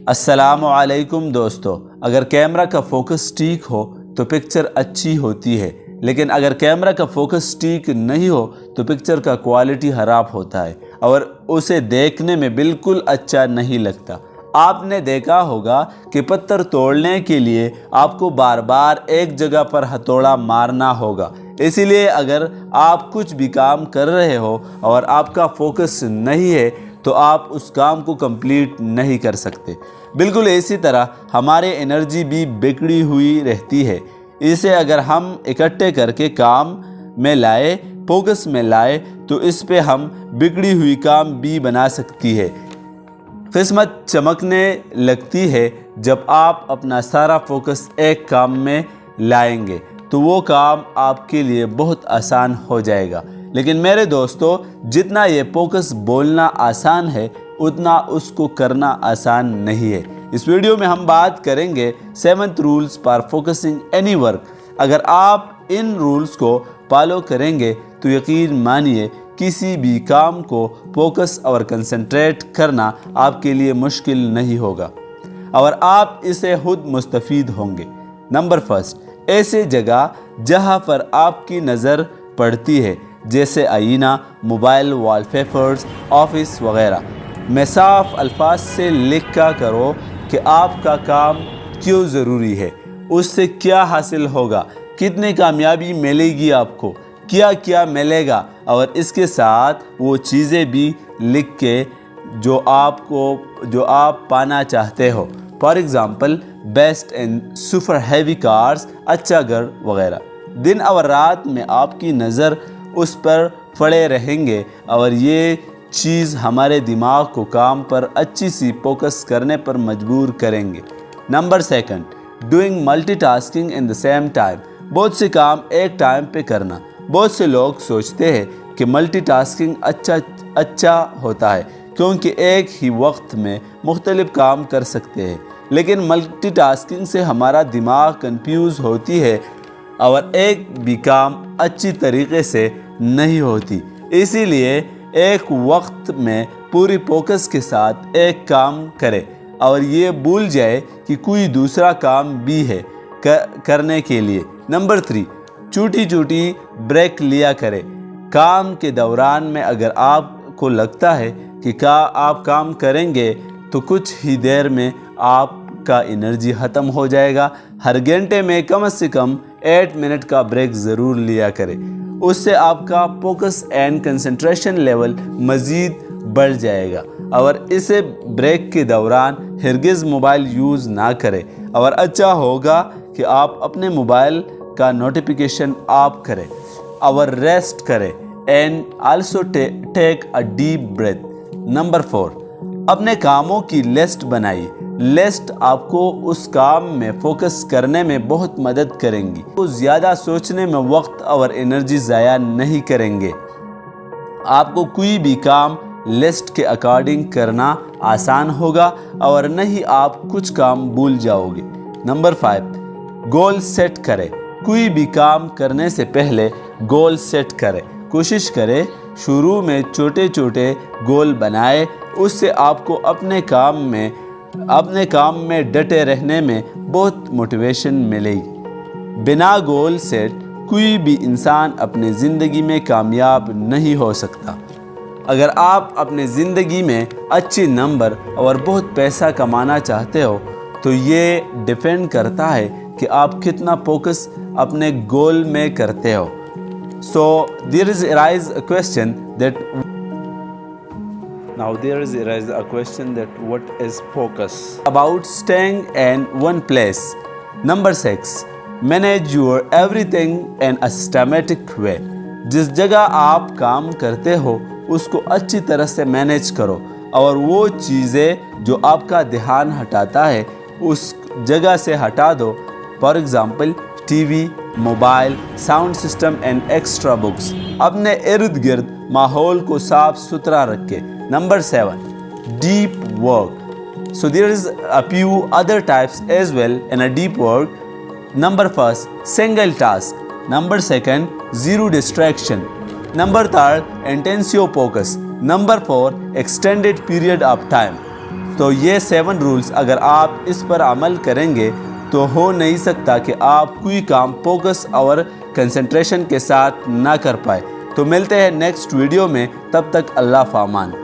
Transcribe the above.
السلام علیکم دوستو، اگر کیمرہ کا فوکس ٹھیک ہو تو پکچر اچھی ہوتی ہے، لیکن اگر کیمرہ کا فوکس ٹھیک نہیں ہو تو پکچر کا کوالٹی خراب ہوتا ہے اور اسے دیکھنے میں بالکل اچھا نہیں لگتا۔ آپ نے دیکھا ہوگا کہ پتھر توڑنے کے لیے آپ کو بار بار ایک جگہ پر ہتھوڑا مارنا ہوگا، اسی لیے اگر آپ کچھ بھی کام کر رہے ہو اور آپ کا فوکس نہیں ہے تو آپ اس کام کو کمپلیٹ نہیں کر سکتے۔ بالکل اسی طرح ہمارے انرجی بھی بگڑی ہوئی رہتی ہے، اسے اگر ہم اکٹھے کر کے کام میں لائے، فوکس میں لائے تو اس پہ ہم بگڑی ہوئی کام بھی بنا سکتی ہے۔ قسمت چمکنے لگتی ہے جب آپ اپنا سارا فوکس ایک کام میں لائیں گے تو وہ کام آپ کے لیے بہت آسان ہو جائے گا۔ لیکن میرے دوستو، جتنا یہ فوکس بولنا آسان ہے اتنا اس کو کرنا آسان نہیں ہے۔ اس ویڈیو میں ہم بات کریں گے 7 rules for focusing any work. اگر آپ ان رولز کو فالو کریں گے تو یقین مانیے کسی بھی کام کو فوکس اور کنسنٹریٹ کرنا آپ کے لیے مشکل نہیں ہوگا اور آپ اسے خود مستفید ہوں گے۔ نمبر 1، ایسے جگہ جہاں پر آپ کی نظر پڑتی ہے جیسے آئینہ، موبائل، وال پیپرز، آفس وغیرہ میں صاف الفاظ سے لکھا کرو کہ آپ کا کام کیوں ضروری ہے، اس سے کیا حاصل ہوگا، کتنی کامیابی ملے گی آپ کو، کیا کیا ملے گا، اور اس کے ساتھ وہ چیزیں بھی لکھ کے جو آپ پانا چاہتے ہو۔ For example, best and super heavy cars, اچھا گھر وغیرہ۔ دن اور رات میں آپ کی نظر اس پر پڑے رہیں گے اور یہ چیز ہمارے دماغ کو کام پر اچھی سی فوکس کرنے پر مجبور کریں گے۔ Number 2، doing multi tasking in the same time, بہت سے کام ایک ٹائم پہ کرنا۔ بہت سے لوگ سوچتے ہیں کہ ملٹی ٹاسکنگ اچھا ہوتا ہے کیونکہ ایک ہی وقت میں مختلف کام کر سکتے ہیں، لیکن ملٹی ٹاسکنگ سے ہمارا دماغ کنفیوز ہوتی ہے اور ایک بھی کام اچھی طریقے سے نہیں ہوتی۔ اسی لیے ایک وقت میں پوری فوکس کے ساتھ ایک کام کرے اور یہ بھول جائے کہ کوئی دوسرا کام بھی ہے کرنے کے لیے۔ نمبر 3، چھوٹی چھوٹی بریک لیا کرے۔ کام کے دوران میں اگر آپ کو لگتا ہے کہ آپ کام کریں گے تو کچھ ہی دیر میں آپ کا انرجی ختم ہو جائے گا، ہر گھنٹے میں کم سے کم 8 منٹ کا بریک ضرور لیا کرے۔ اس سے آپ کا فوکس اینڈ کنسنٹریشن لیول مزید بڑھ جائے گا اور اسے بریک کے دوران ہرگز موبائل یوز نہ کرے اور اچھا ہوگا کہ آپ اپنے موبائل کا نوٹیفیکیشن آف کریں اور ریسٹ کریں and also take a deep breath. Number 4، اپنے کاموں کی لسٹ بنائیے۔ لسٹ آپ کو اس کام میں فوکس کرنے میں بہت مدد کریں گی، وہ زیادہ سوچنے میں وقت اور انرجی ضائع نہیں کریں گے۔ آپ کو کوئی بھی کام لسٹ کے اکارڈنگ کرنا آسان ہوگا اور نہیں آپ کچھ کام بھول جاؤ گے۔ نمبر 5، گول سیٹ کریں۔ کوئی بھی کام کرنے سے پہلے گول سیٹ کریں۔ کوشش کریں شروع میں چھوٹے چھوٹے گول بنائے، اس سے آپ کو اپنے کام میں ڈٹے رہنے میں بہت موٹیویشن ملے گی۔ بنا گول سیٹ کوئی بھی انسان اپنی زندگی میں کامیاب نہیں ہو سکتا۔ اگر آپ اپنی زندگی میں اچھی نمبر اور بہت پیسہ کمانا چاہتے ہو تو یہ ڈیپینڈ کرتا ہے کہ آپ کتنا فوکس اپنے گول میں کرتے ہو۔ So there is a question that what is focus? About staying in one place. Number 6, manage your everything in a systematic way. جس جگہ آپ کام کرتے ہو اس کو اچھی طرح سے مینیج کرو اور وہ چیزیں جو آپ کا دھیان ہٹاتا ہے اس جگہ سے ہٹا دو۔ For example, TV, mobile, sound system and extra books. اپنے ارد گرد ماحول کو صاف ستھرا رکھے۔ Number 7، deep work. So there is a few other types as well in a deep work. Number 1, single task. Number 2, zero distraction. Number 3 intensive focus. Number 4 extended period of time. تو یہ 7 رولز اگر آپ اس پر عمل کریں گے تو ہو نہیں سکتا کہ آپ کوئی کام فوکس اور کنسنٹریشن کے ساتھ نہ کر پائے. تو ملتے ہیں نیکسٹ ویڈیو میں، تب تک اللہ فامان.